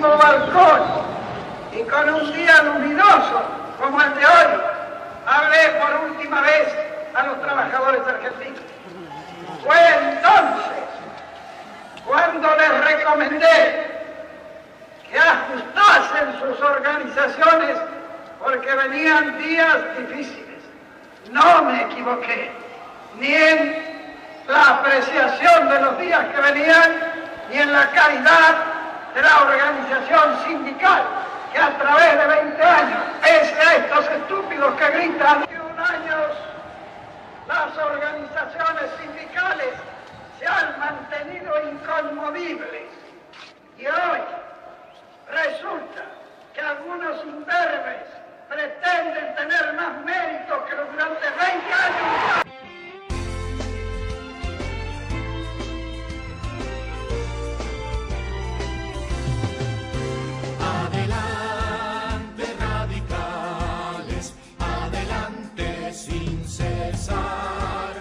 mismo balcón y con un día luminoso como el de hoy, hablé por última vez a los trabajadores argentinos. Fue entonces cuando les recomendé que ajustasen sus organizaciones porque venían días difíciles. No me equivoqué, ni en la apreciación de los días que venían, ni en la calidad de la organización sindical, que a través de 20 años, pese a estos estúpidos que gritan, 21 años, las organizaciones sindicales se han mantenido inconmovibles. Y hoy resulta que algunos imberbes pretenden tener más mérito que durante 20 años. Adelante, radicales, adelante sin cesar.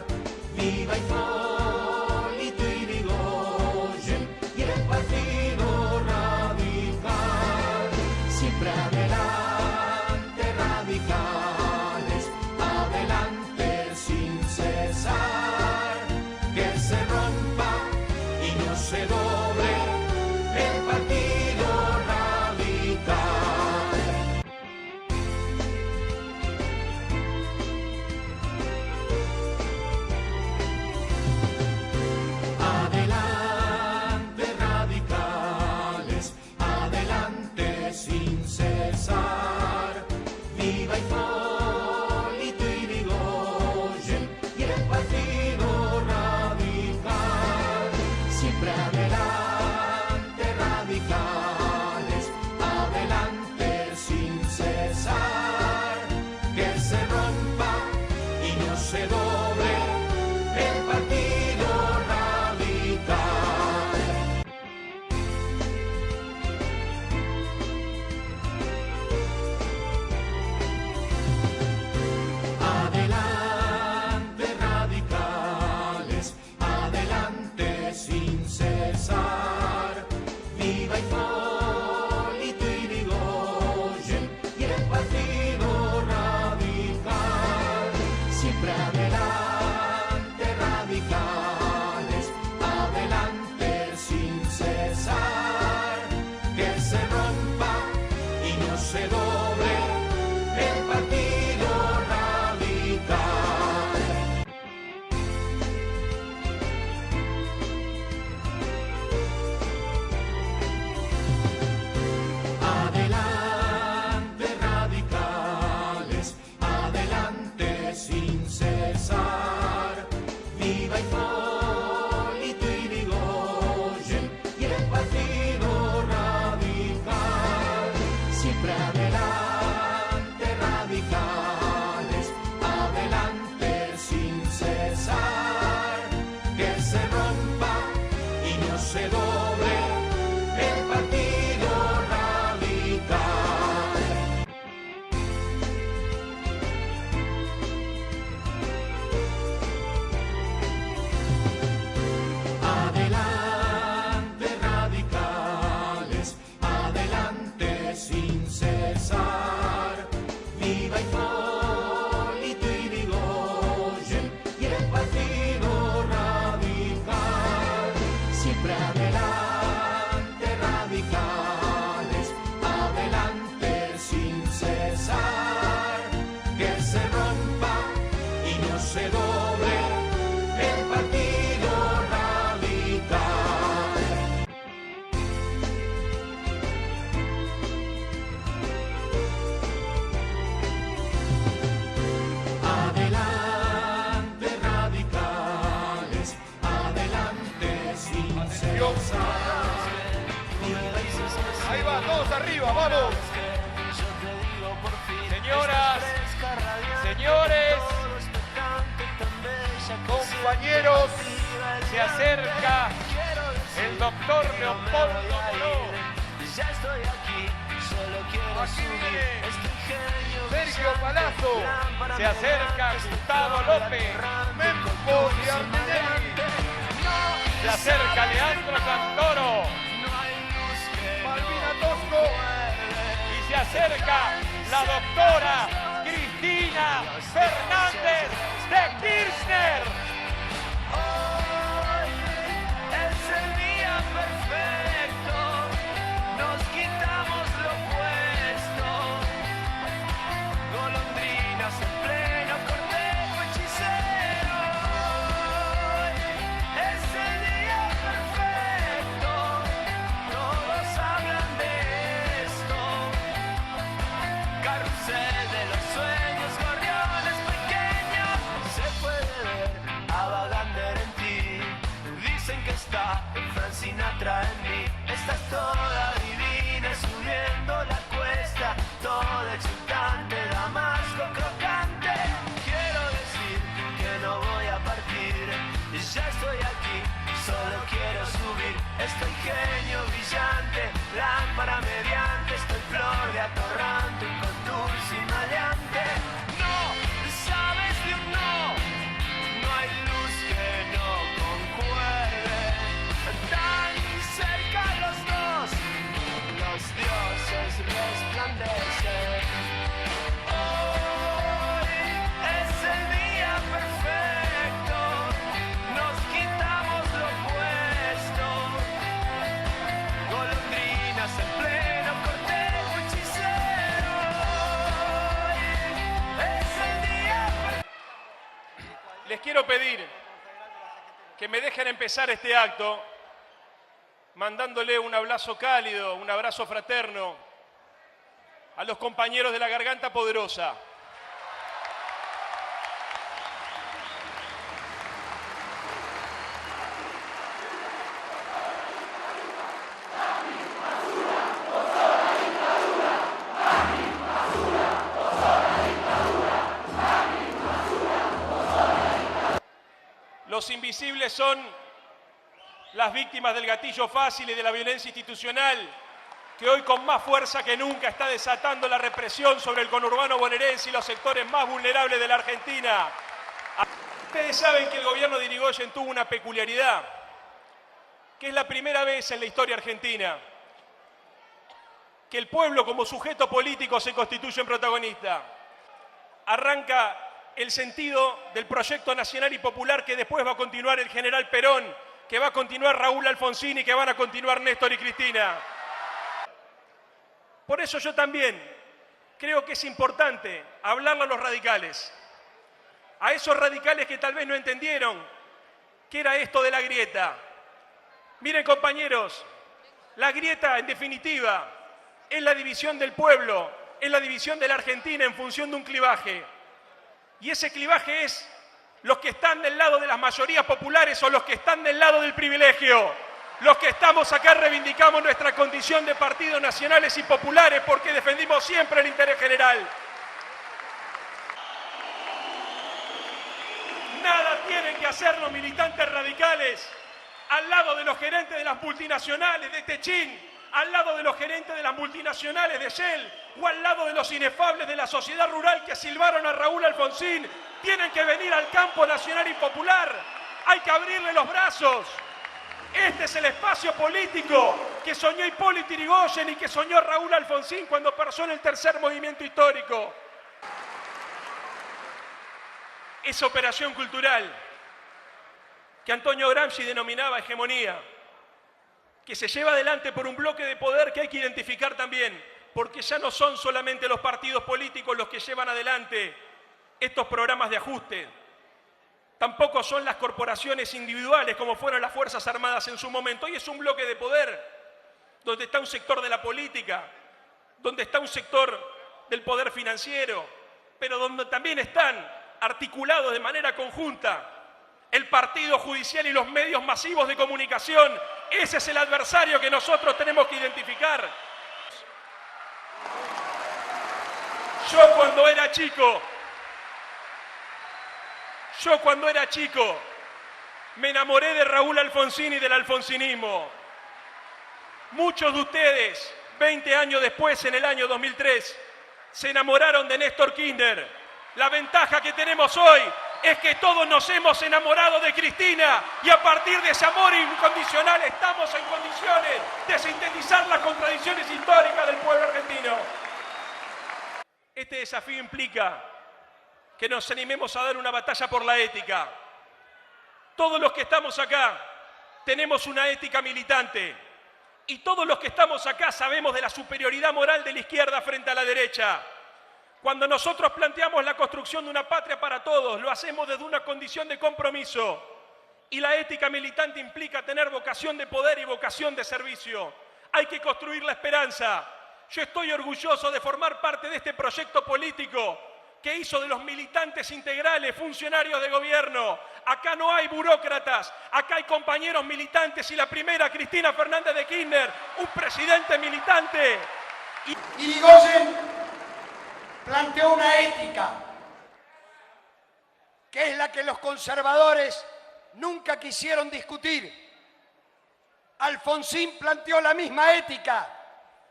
Viva Hipólito Yrigoyen y el Partido Radical. Siempre adelante, radicales, adelante sin cesar. Que se rompa y no se doble el Partido Radical. Adelante, radicales, adelante sin cesar. Viva Hipólito Yrigoyen y el Partido Radical. Siempre adelante, radicales, adelante sin cesar. Que se rompa y no se doble el Partido Radical. Adelante, radicales, adelante sin cesar. Viva Hipólito Yrigoyen y el Partido Radical. Siempre adelante, radicales, adelante sin cesar. Que se rompa y no se doble el Partido Radical. Adelante, radicales, adelante sin cesar. Viva Hipólito Yrigoyen y el Partido Radical. Siempre adelante, radicales, adelante sin cesar. Que se rompa y no se doble el Partido Radical. Adelante, radicales, adelante sin cesar. Viva Hipólito Yrigoyen y el Partido Radical. Siempre adelante, radicales, adelante sin cesar. Que se rompa y no se doble el Partido Radical. Adelante, radicales, adelante sin cesar. Ahí va, todos arriba, vamos. Señoras, señores, compañeros, se acerca el doctor Leopoldo Moló. Aquí viene Sergio Palazzo, se acerca Gustavo López, Mempo Giardinelli, se acerca Leandro Santoro, Malvina Tosco y se acerca la doctora Cristina Fernández de Kirchner. Hoy es el día perfecto, nos quitamos lo puesto, golondrinas en pleno cortejo hechicero. Hoy es el día perfecto, todos hablan de esto, carrusel de los sueños, gorriones pequeños, se puede ver a Wagner en ti, dicen que está Frank Sinatra en mí, estás toda divina subiendo la cuesta, toda exultante, damasco crocante, quiero decir que no voy a partir, ya estoy aquí, solo quiero subir, estoy genio brillante, lámpara mediante, estoy flor de atorrante, con dulce y maleante, no sabes de un no, no hay luz que no concuerde, tan cerca los dos, los dioses resplandecen. Hoy es el día perfecto, nos quitamos lo puesto, golondrinas en pleno cortejo hechicero. Hoy es el día perfecto. Les quiero pedir que me dejen empezar este acto mandándole un abrazo cálido, un abrazo fraterno a los compañeros de la Garganta Poderosa. Los invisibles son las víctimas del gatillo fácil y de la violencia institucional, que hoy con más fuerza que nunca está desatando la represión sobre el conurbano bonaerense y los sectores más vulnerables de la Argentina. Ustedes saben que el gobierno de Irigoyen tuvo una peculiaridad, que es la primera vez en la historia argentina que el pueblo como sujeto político se constituye en protagonista. Arranca el sentido del proyecto nacional y popular que después va a continuar el general Perón, que va a continuar Raúl Alfonsín y que van a continuar Néstor y Cristina. Por eso yo también creo que es importante hablarle a los radicales, a esos radicales que tal vez no entendieron qué era esto de la grieta. Miren, compañeros, la grieta en definitiva es la división del pueblo, es la división de la Argentina en función de un clivaje. Y ese clivaje es los que están del lado de las mayorías populares o los que están del lado del privilegio. Los que estamos acá reivindicamos nuestra condición de partidos nacionales y populares porque defendimos siempre el interés general. Nada tienen que hacer los militantes radicales al lado de los gerentes de las multinacionales de Techín, al lado de los gerentes de las multinacionales de Shell o al lado de los inefables de la sociedad rural que silbaron a Raúl Alfonsín. Tienen que venir al campo nacional y popular. Hay que abrirle los brazos. Este es el espacio político que soñó Hipólito Yrigoyen y que soñó Raúl Alfonsín cuando pensó en el tercer movimiento histórico. Esa operación cultural que Antonio Gramsci denominaba hegemonía, que se lleva adelante por un bloque de poder que hay que identificar también, porque ya no son solamente los partidos políticos los que llevan adelante estos programas de ajuste, tampoco son las corporaciones individuales como fueron las Fuerzas Armadas en su momento. Hoy es un bloque de poder donde está un sector de la política, donde está un sector del poder financiero, pero donde también están articulados de manera conjunta el partido judicial y los medios masivos de comunicación. Ese es el adversario que nosotros tenemos que identificar. Yo cuando era chico, me enamoré de Raúl Alfonsín y del alfonsinismo. Muchos de ustedes, 20 años después, en el año 2003, se enamoraron de Néstor Kirchner. La ventaja que tenemos hoy es que todos nos hemos enamorado de Cristina y a partir de ese amor incondicional estamos en condiciones de sintetizar las contradicciones históricas del pueblo argentino. Este desafío implica que nos animemos a dar una batalla por la ética. Todos los que estamos acá tenemos una ética militante y todos los que estamos acá sabemos de la superioridad moral de la izquierda frente a la derecha. Cuando nosotros planteamos la construcción de una patria para todos, lo hacemos desde una condición de compromiso. Y la ética militante implica tener vocación de poder y vocación de servicio. Hay que construir la esperanza. Yo estoy orgulloso de formar parte de este proyecto político que hizo de los militantes integrales funcionarios de gobierno. Acá no hay burócratas, acá hay compañeros militantes y la primera, Cristina Fernández de Kirchner, un presidente militante. Irigoyen planteó una ética, que es la que los conservadores nunca quisieron discutir. Alfonsín planteó la misma ética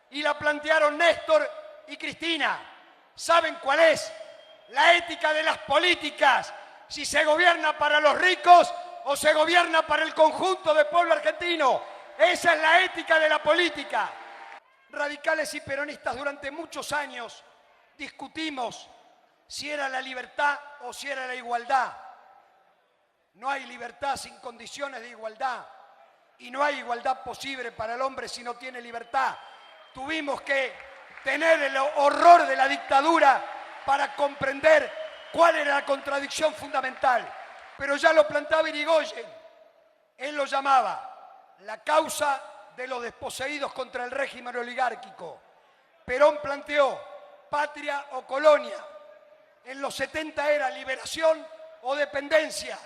y la plantearon Néstor y Cristina. ¿Saben cuál es? La ética de las políticas, si se gobierna para los ricos o se gobierna para el conjunto del pueblo argentino. Esa es la ética de la política. Radicales y peronistas durante muchos años discutimos si era la libertad o si era la igualdad. No hay libertad sin condiciones de igualdad y no hay igualdad posible para el hombre si no tiene libertad. Tuvimos que tener el horror de la dictadura para comprender cuál era la contradicción fundamental. Pero ya lo planteaba Irigoyen. Él lo llamaba la causa de los desposeídos contra el régimen oligárquico. Perón planteó patria o colonia. En los 70 era liberación o dependencia.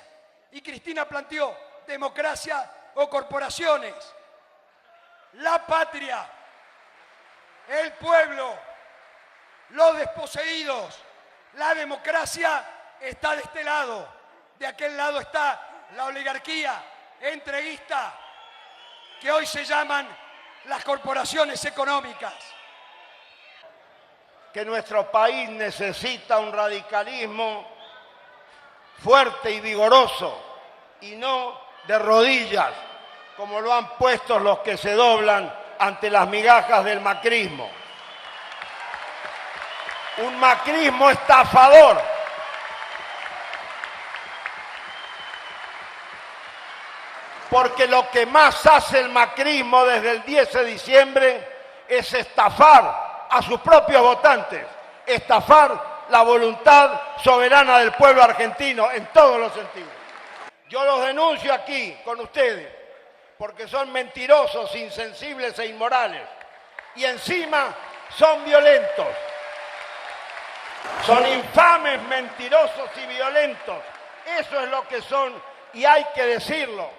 Y Cristina planteó democracia o corporaciones. La patria, el pueblo, los desposeídos, la democracia está de este lado. De aquel lado está la oligarquía entreguista, que hoy se llaman las corporaciones económicas. Que nuestro país necesita un radicalismo fuerte y vigoroso, y no de rodillas, como lo han puesto los que se doblan ante las migajas del macrismo. Un macrismo estafador. Porque lo que más hace el macrismo desde el 10 de diciembre es estafar a sus propios votantes, estafar la voluntad soberana del pueblo argentino en todos los sentidos. Yo los denuncio aquí con ustedes porque son mentirosos, insensibles e inmorales y encima son violentos. Son infames, mentirosos y violentos. Eso es lo que son y hay que decirlo.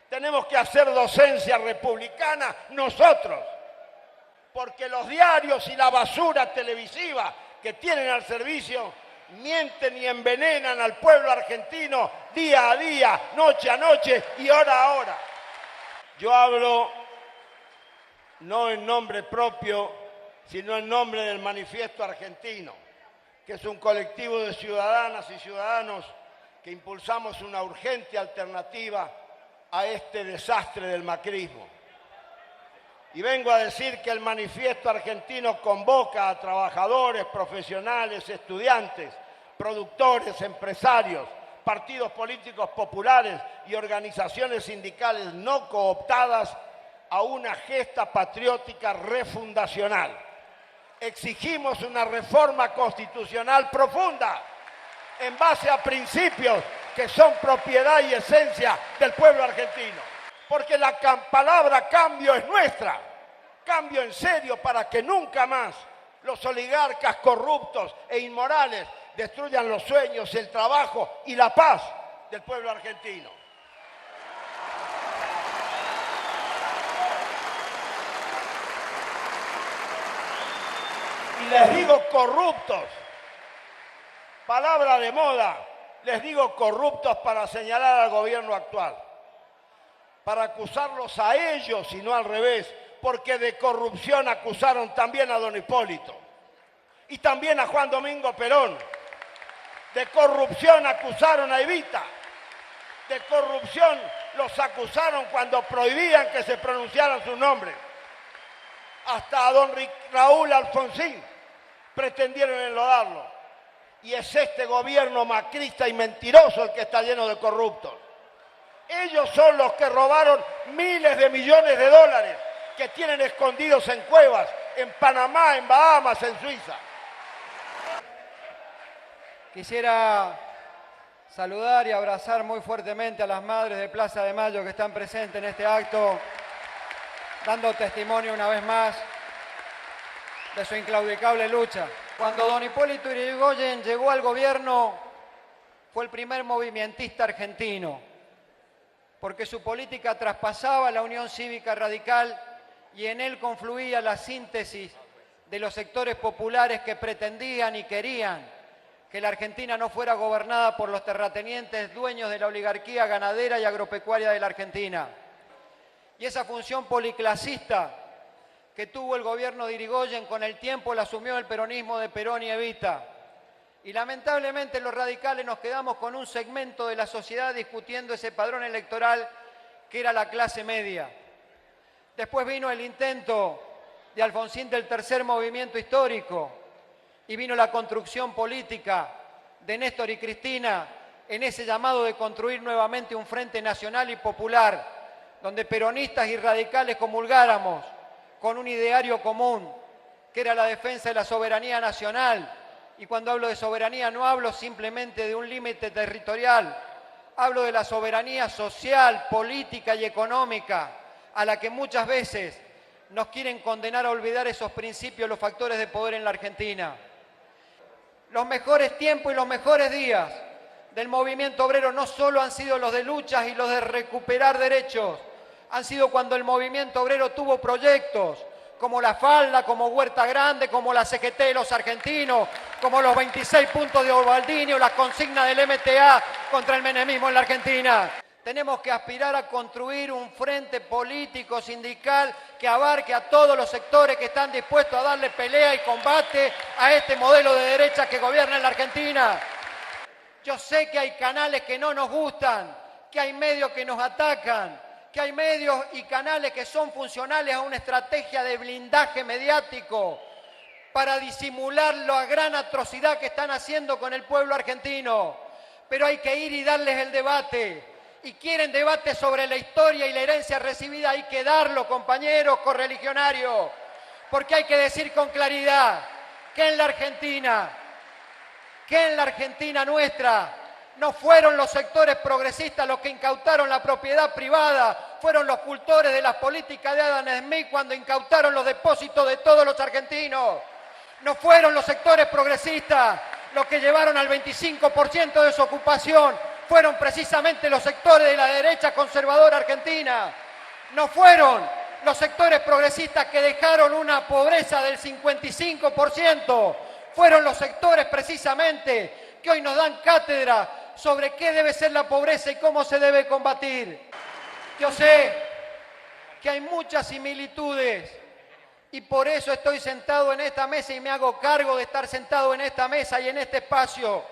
Tenemos que hacer docencia republicana nosotros, porque los diarios y la basura televisiva que tienen al servicio mienten y envenenan al pueblo argentino día a día, noche a noche y hora a hora. Yo hablo no en nombre propio, sino en nombre del Manifiesto Argentino, que es un colectivo de ciudadanas y ciudadanos que impulsamos una urgente alternativa a este desastre del macrismo. Y vengo a decir que el Manifiesto Argentino convoca a trabajadores, profesionales, estudiantes, productores, empresarios, partidos políticos populares y organizaciones sindicales no cooptadas a una gesta patriótica refundacional. Exigimos una reforma constitucional profunda en base a principios que son propiedad y esencia del pueblo argentino. Porque la palabra cambio es nuestra. Cambio en serio para que nunca más los oligarcas corruptos e inmorales destruyan los sueños, el trabajo y la paz del pueblo argentino. Y les digo corruptos, palabra de moda, les digo corruptos para señalar al gobierno actual, para acusarlos a ellos y no al revés, porque de corrupción acusaron también a don Hipólito y también a Juan Domingo Perón De corrupción acusaron a Evita. De corrupción los acusaron cuando prohibían que se pronunciaran sus nombres. Hasta a don Raúl Alfonsín pretendieron enlodarlo. Y es este gobierno macrista y mentiroso el que está lleno de corruptos. Ellos son los que robaron miles de millones de dólares que tienen escondidos en cuevas, en Panamá, en Bahamas, en Suiza. Quisiera saludar y abrazar muy fuertemente a las madres de Plaza de Mayo que están presentes en este acto, dando testimonio una vez más de su inclaudicable lucha. Cuando don Hipólito Yrigoyen llegó al gobierno, fue el primer movimentista argentino, porque su política traspasaba la Unión Cívica Radical y en él confluía la síntesis de los sectores populares que pretendían y querían que la Argentina no fuera gobernada por los terratenientes dueños de la oligarquía ganadera y agropecuaria de la Argentina. Y esa función policlasista que tuvo el gobierno de Yrigoyen con el tiempo la asumió el peronismo de Perón y Evita. Y lamentablemente los radicales nos quedamos con un segmento de la sociedad discutiendo ese padrón electoral que era la clase media. Después vino el intento de Alfonsín del tercer movimiento histórico y vino la construcción política de Néstor y Cristina en ese llamado de construir nuevamente un frente nacional y popular donde peronistas y radicales comulgáramos con un ideario común que era la defensa de la soberanía nacional. Y cuando hablo de soberanía no hablo simplemente de un límite territorial, hablo de la soberanía social, política y económica, a la que muchas veces nos quieren condenar a olvidar esos principios, los factores de poder en la Argentina. Los mejores tiempos y los mejores días del movimiento obrero no solo han sido los de luchas y los de recuperar derechos, han sido cuando el movimiento obrero tuvo proyectos, como la Falda, como Huerta Grande, como la CGT de los argentinos, como los 26 puntos de Obaldini o las consignas del MTA contra el menemismo en la Argentina. Tenemos que aspirar a construir un frente político, sindical, que abarque a todos los sectores que están dispuestos a darle pelea y combate a este modelo de derecha que gobierna en la Argentina. Yo sé que hay canales que no nos gustan, que hay medios que nos atacan, que hay medios y canales que son funcionales a una estrategia de blindaje mediático para disimular la gran atrocidad que están haciendo con el pueblo argentino. Pero hay que ir y darles el debate. Y quieren debate sobre la historia y la herencia recibida, hay que darlo, compañeros correligionarios, porque hay que decir con claridad que en la Argentina nuestra, no fueron los sectores progresistas los que incautaron la propiedad privada, fueron los cultores de las políticas de Adam Smith cuando incautaron los depósitos de todos los argentinos. No fueron los sectores progresistas los que llevaron al 25% de desocupación, fueron precisamente los sectores de la derecha conservadora argentina. No fueron los sectores progresistas que dejaron una pobreza del 55%, fueron los sectores precisamente que hoy nos dan cátedra sobre qué debe ser la pobreza y cómo se debe combatir. Yo sé que hay muchas similitudes y por eso estoy sentado en esta mesa y me hago cargo de estar sentado en esta mesa y en este espacio.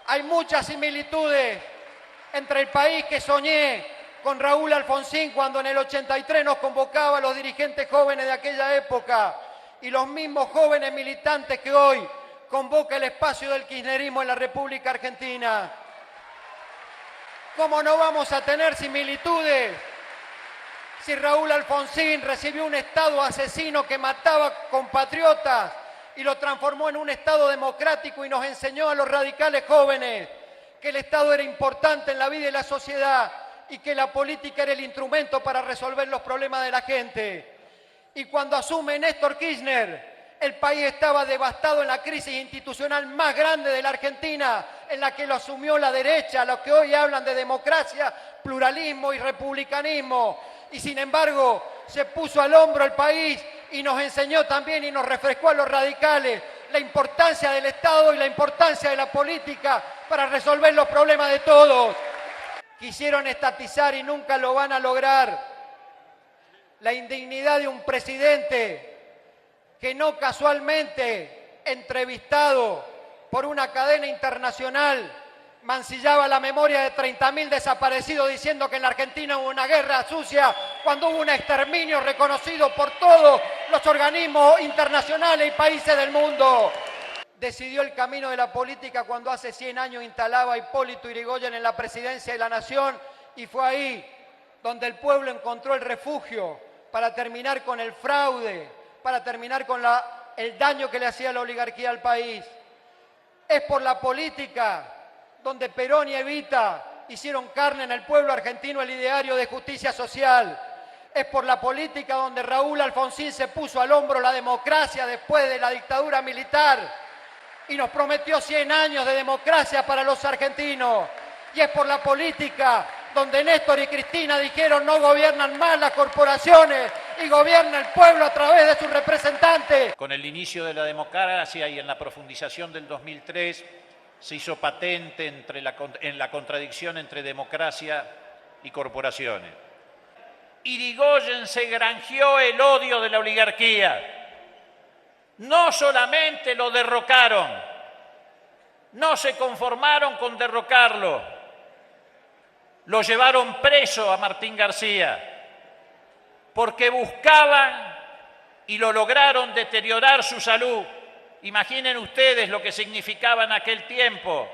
Hay muchas similitudes entre el país que soñé con Raúl Alfonsín cuando en el 83 nos convocaba a los dirigentes jóvenes de aquella época y los mismos jóvenes militantes que hoy convoca el espacio del kirchnerismo en la República Argentina. ¿Cómo no vamos a tener similitudes si Raúl Alfonsín recibió un Estado asesino que mataba compatriotas y lo transformó en un Estado democrático y nos enseñó a los radicales jóvenes que el Estado era importante en la vida y la sociedad y que la política era el instrumento para resolver los problemas de la gente? Y cuando asume Néstor Kirchner, el país estaba devastado en la crisis institucional más grande de la Argentina, en la que lo asumió la derecha, los que hoy hablan de democracia, pluralismo y republicanismo. Y sin embargo, se puso al hombro el país y nos enseñó también y nos refrescó a los radicales la importancia del Estado y la importancia de la política para resolver los problemas de todos. Quisieron estatizar y nunca lo van a lograr. La indignidad de un presidente que no casualmente entrevistado por una cadena internacional mancillaba la memoria de 30.000 desaparecidos diciendo que en la Argentina hubo una guerra sucia cuando hubo un exterminio reconocido por todos los organismos internacionales y países del mundo. Decidió el camino de la política cuando hace 100 años instalaba a Hipólito Yrigoyen en la presidencia de la Nación y fue ahí donde el pueblo encontró el refugio para terminar con el fraude, para terminar con el daño que le hacía la oligarquía al país. Es por la política donde Perón y Evita hicieron carne en el pueblo argentino el ideario de justicia social. Es por la política donde Raúl Alfonsín se puso al hombro la democracia después de la dictadura militar y nos prometió 100 años de democracia para los argentinos. Y es por la política donde Néstor y Cristina dijeron no gobiernan más las corporaciones y gobierna el pueblo a través de sus representantes. Con el inicio de la democracia y en la profundización del 2003 se hizo patente en la contradicción entre democracia y corporaciones. Yrigoyen se granjeó el odio de la oligarquía. No solamente lo derrocaron, no se conformaron con derrocarlo, lo llevaron preso a Martín García, porque buscaban y lo lograron deteriorar su salud. Imaginen ustedes lo que significaba en aquel tiempo,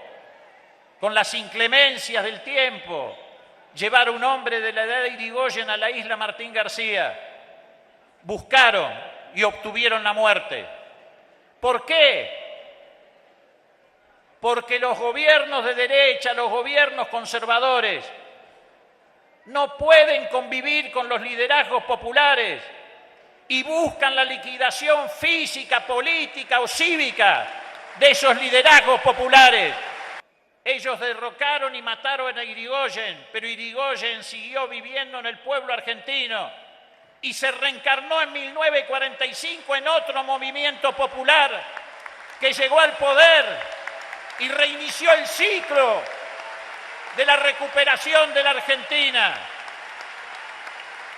con las inclemencias del tiempo, llevar a un hombre de la edad de Yrigoyen a la isla Martín García. Buscaron y obtuvieron la muerte. ¿Por qué? Porque los gobiernos de derecha, los gobiernos conservadores, no pueden convivir con los liderazgos populares y buscan la liquidación física, política o cívica de esos liderazgos populares. Ellos derrocaron y mataron a Yrigoyen, pero Yrigoyen siguió viviendo en el pueblo argentino y se reencarnó en 1945 en otro movimiento popular que llegó al poder y reinició el ciclo de la recuperación de la Argentina.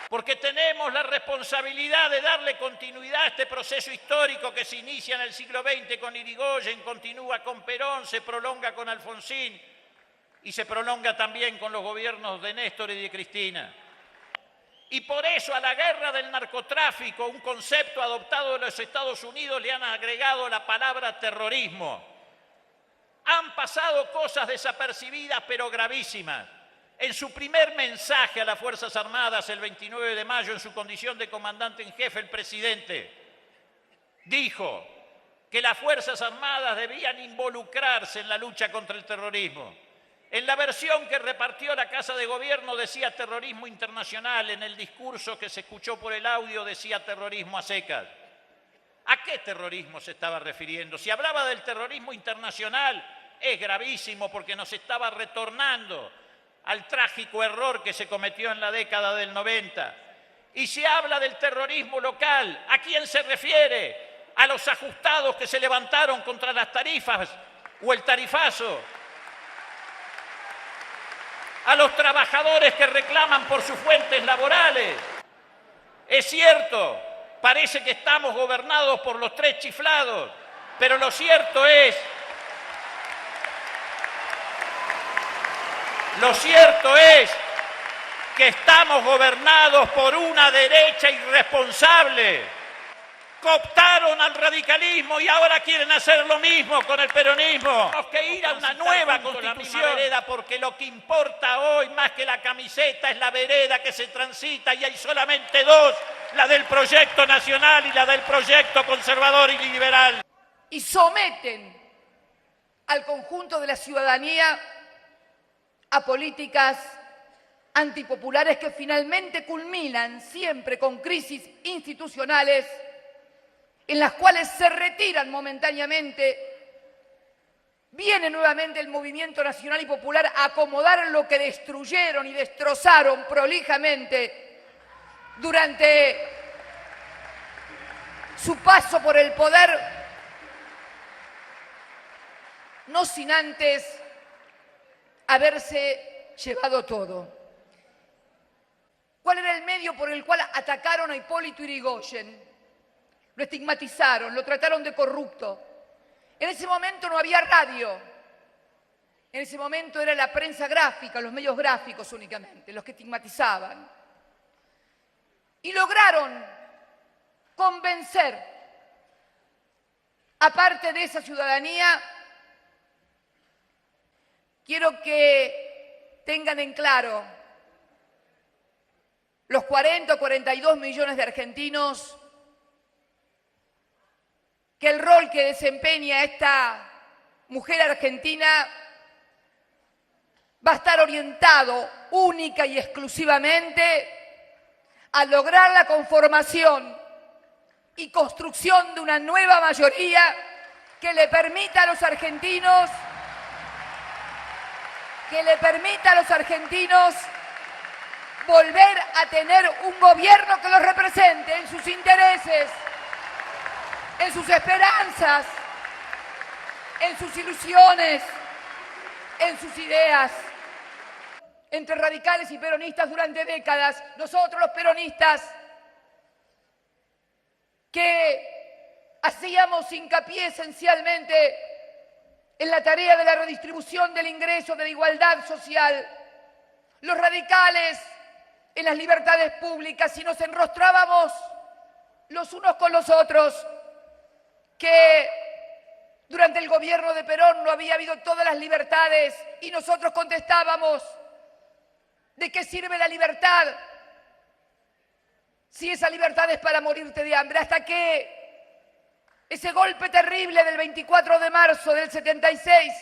Porque tenemos la responsabilidad de darle continuidad a este proceso histórico que se inicia en el siglo XX con Yrigoyen, continúa con Perón, se prolonga con Alfonsín y se prolonga también con los gobiernos de Néstor y de Cristina. Y por eso a la guerra del narcotráfico, un concepto adoptado en los Estados Unidos, le han agregado la palabra terrorismo. Han pasado cosas desapercibidas pero gravísimas. En su primer mensaje a las Fuerzas Armadas el 29 de mayo, en su condición de comandante en jefe, el presidente dijo que las Fuerzas Armadas debían involucrarse en la lucha contra el terrorismo. En la versión que repartió la Casa de Gobierno decía terrorismo internacional, en el discurso que se escuchó por el audio decía terrorismo a secas. ¿A qué terrorismo se estaba refiriendo? Si hablaba del terrorismo internacional, es gravísimo porque nos estaba retornando al trágico error que se cometió en la década del 90. Y si habla del terrorismo local, ¿a quién se refiere? ¿A los ajustados que se levantaron contra las tarifas o el tarifazo? ¿A los trabajadores que reclaman por sus fuentes laborales? Es cierto, parece que estamos gobernados por los tres chiflados, pero lo cierto es que estamos gobernados por una derecha irresponsable. Cooptaron al radicalismo y ahora quieren hacer lo mismo con el peronismo. Tenemos que ir a una nueva constitución, porque lo que importa hoy más que la camiseta es la vereda que se transita y hay solamente dos, la del proyecto nacional y la del proyecto conservador y liberal. Y someten al conjunto de la ciudadanía a políticas antipopulares que finalmente culminan siempre con crisis institucionales en las cuales se retiran momentáneamente, viene nuevamente el movimiento nacional y popular a acomodar lo que destruyeron y destrozaron prolijamente durante su paso por el poder, no sin antes haberse llevado todo. ¿Cuál era el medio por el cual atacaron a Hipólito Yrigoyen? Lo estigmatizaron, lo trataron de corrupto. En ese momento no había radio. En ese momento era la prensa gráfica, los medios gráficos únicamente, los que estigmatizaban. Y lograron convencer a parte de esa ciudadanía. Quiero que tengan en claro los 40 o 42 millones de argentinos que el rol que desempeña esta mujer argentina va a estar orientado única y exclusivamente a lograr la conformación y construcción de una nueva mayoría que le permita a los argentinos volver a tener un gobierno que los represente en sus intereses, en sus esperanzas, en sus ilusiones, en sus ideas. Entre radicales y peronistas durante décadas, nosotros los peronistas que hacíamos hincapié esencialmente en la tarea de la redistribución del ingreso, de la igualdad social, los radicales en las libertades públicas, y nos enrostrábamos los unos con los otros, que durante el gobierno de Perón no había habido todas las libertades, y nosotros contestábamos: ¿de qué sirve la libertad si esa libertad es para morirte de hambre? Hasta que ese golpe terrible del 24 de marzo del 76,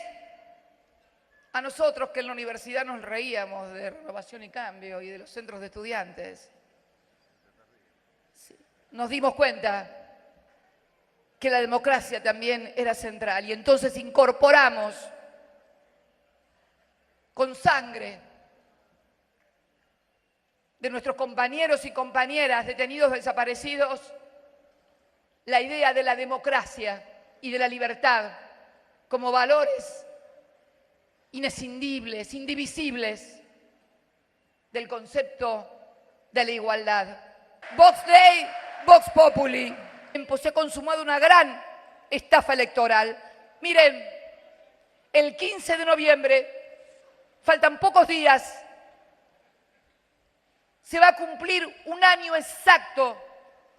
a nosotros que en la universidad nos reíamos de Renovación y Cambio y de los centros de estudiantes, nos dimos cuenta que la democracia también era central, y entonces incorporamos con sangre de nuestros compañeros y compañeras detenidos, desaparecidos, la idea de la democracia y de la libertad como valores inescindibles, indivisibles del concepto de la igualdad. Vox Dei, Vox Populi. Se ha consumado una gran estafa electoral. Miren, el 15 de noviembre, faltan pocos días, se va a cumplir un año exacto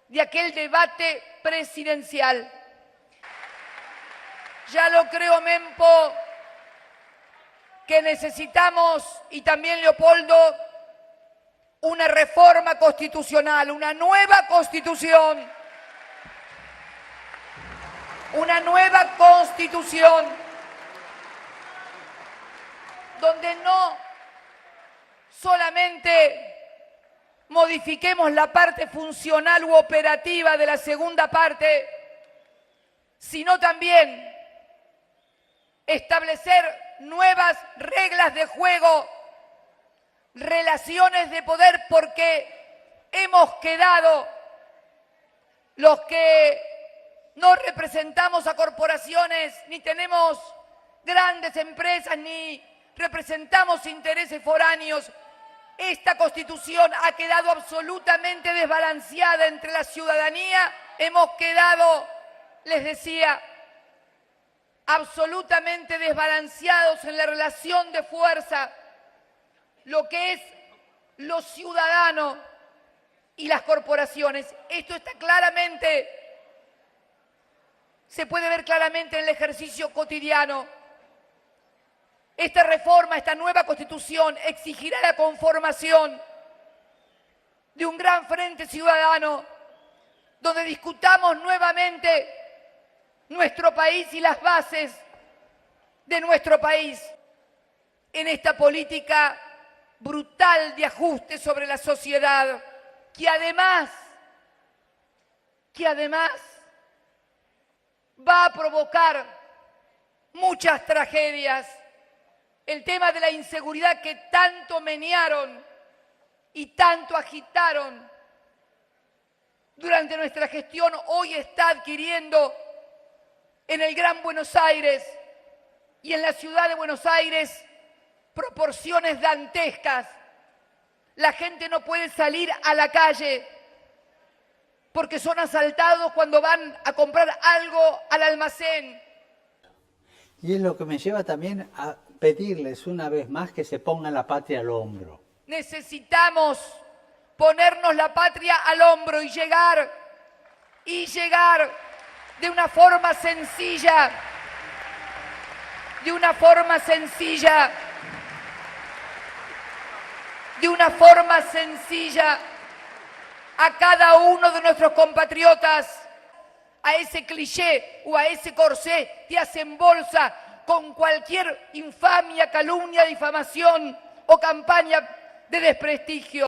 de aquel debate presidencial. Ya lo creo, Mempo, que necesitamos, y también Leopoldo, una reforma constitucional, una nueva constitución. Una nueva constitución donde no solamente modifiquemos la parte funcional u operativa de la segunda parte, sino también establecer nuevas reglas de juego, relaciones de poder, porque hemos quedado los que no representamos a corporaciones, ni tenemos grandes empresas, ni representamos intereses foráneos. Esta Constitución ha quedado absolutamente desbalanceada entre la ciudadanía. Hemos quedado, les decía, absolutamente desbalanceados en la relación de fuerza, lo que es lo ciudadano y las corporaciones. Esto está claramente, se puede ver claramente en el ejercicio cotidiano. Esta reforma, esta nueva Constitución exigirá la conformación de un gran frente ciudadano donde discutamos nuevamente nuestro país y las bases de nuestro país en esta política brutal de ajuste sobre la sociedad, que además va a provocar muchas tragedias. El tema de la inseguridad que tanto menearon y tanto agitaron durante nuestra gestión, hoy está adquiriendo en el Gran Buenos Aires y en la ciudad de Buenos Aires proporciones dantescas. La gente no puede salir a la calle porque son asaltados cuando van a comprar algo al almacén. Y es lo que me lleva también a pedirles una vez más que se pongan la patria al hombro. Necesitamos ponernos la patria al hombro y llegar de una forma sencilla, a cada uno de nuestros compatriotas, a ese cliché o a ese corsé que hacen bolsa con cualquier infamia, calumnia, difamación o campaña de desprestigio.